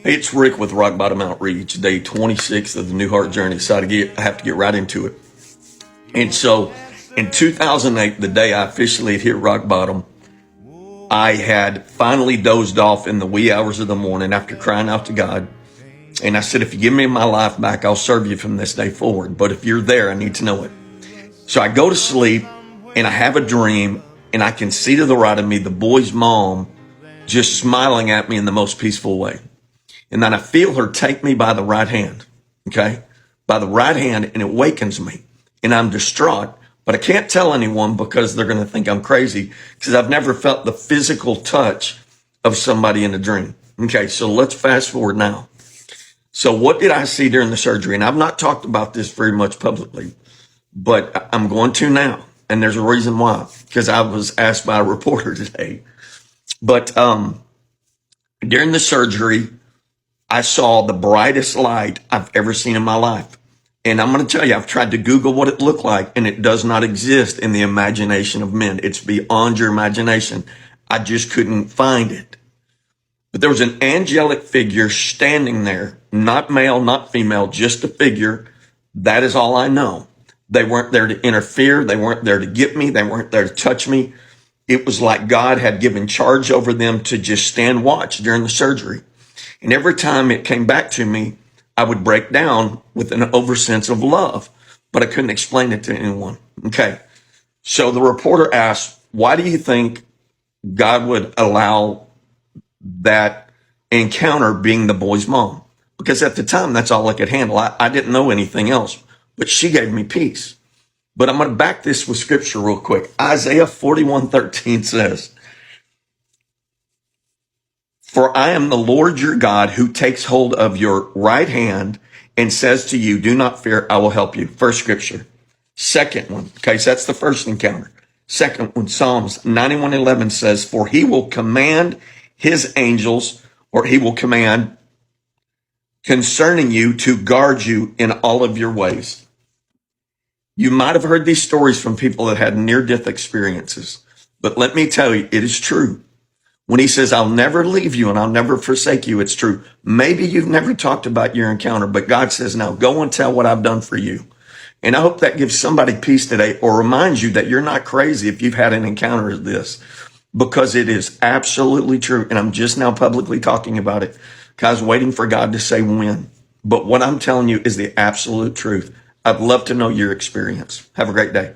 It's Rick with Rock Bottom Outreach, day 26 of the New Heart Journey. So I have to get right into it. And so in 2008, the day I officially had hit rock bottom, I had finally dozed off in the wee hours of the morning after crying out to God. And I said, if you give me my life back, I'll serve you from this day forward. But if you're there, I need to know it. So I go to sleep and I have a dream, and I can see to the right of me the boy's mom just smiling at me in the most peaceful way. And then I feel her take me by the right hand, okay? By the right hand, and it wakens me. And I'm distraught, but I can't tell anyone because they're going to think I'm crazy because I've never felt the physical touch of somebody in a dream. Okay, so let's fast forward now. So what did I see during the surgery? And I've not talked about this very much publicly, but I'm going to now. And there's a reason why, because I was asked by a reporter today. But during the surgery, I saw the brightest light I've ever seen in my life. And I'm going to tell you, I've tried to Google what it looked like, and it does not exist in the imagination of men. It's beyond your imagination. I just couldn't find it. But there was an angelic figure standing there, not male, not female, just a figure. That is all I know. They weren't there to interfere. They weren't there to get me. They weren't there to touch me. It was like God had given charge over them to just stand watch during the surgery. And every time it came back to me, I would break down with an oversense of love, but I couldn't explain it to anyone. Okay. So the reporter asked, why do you think God would allow that encounter being the boy's mom? Because at the time, that's all I could handle. I didn't know anything else, but she gave me peace. But I'm going to back this with scripture real quick. Isaiah 41:13 says, for I am the Lord your God who takes hold of your right hand and says to you, do not fear, I will help you. First scripture. Second one. Okay, so that's the first encounter. Second one, Psalms 91:11 says, for he will command his angels, or he will command concerning you to guard you in all of your ways. You might have heard these stories from people that had near-death experiences, but let me tell you, it is true. When he says, I'll never leave you and I'll never forsake you, it's true. Maybe you've never talked about your encounter, but God says, now go and tell what I've done for you. And I hope that gives somebody peace today, or reminds you that you're not crazy if you've had an encounter of this, because it is absolutely true. And I'm just now publicly talking about it because I was waiting for God to say when. But what I'm telling you is the absolute truth. I'd love to know your experience. Have a great day.